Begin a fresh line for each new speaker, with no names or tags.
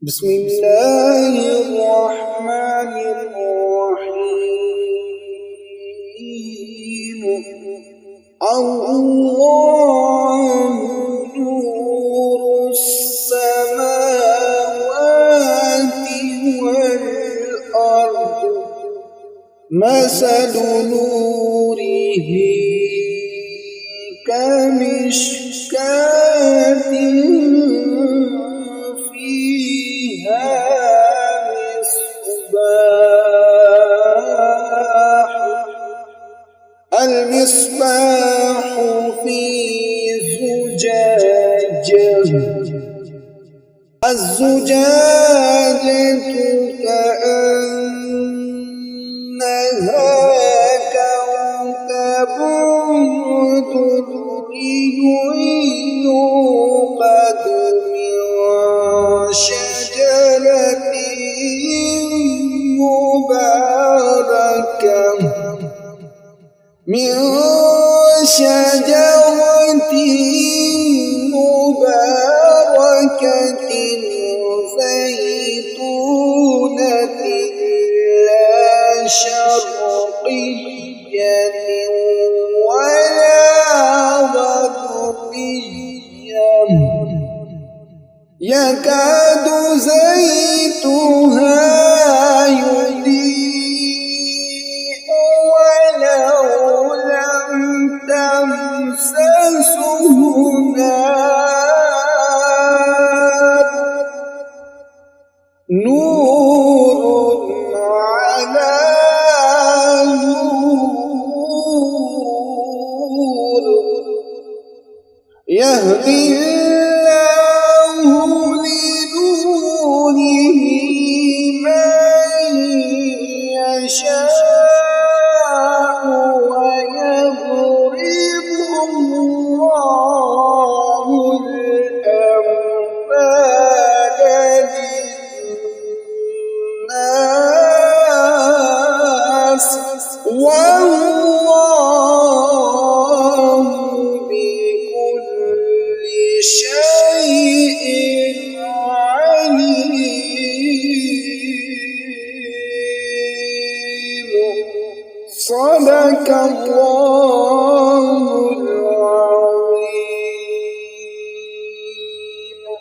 بسم الله الرحمن الرحيم. الله نور السماوات والأرض مثل نوره كمشكاة المصباح في زجاجة، الزجاجة كأنها كوكب دري يوقد من شجرة مباركة زيتونة لا شرقية ولا غربية يكاد زيتها يضيء ولو لم تمسسه نار، نور على نور، يهدي الله لنوره من يشاء ويضرب الله الأمثال للناس والله بكل شيء عليم. صدق الله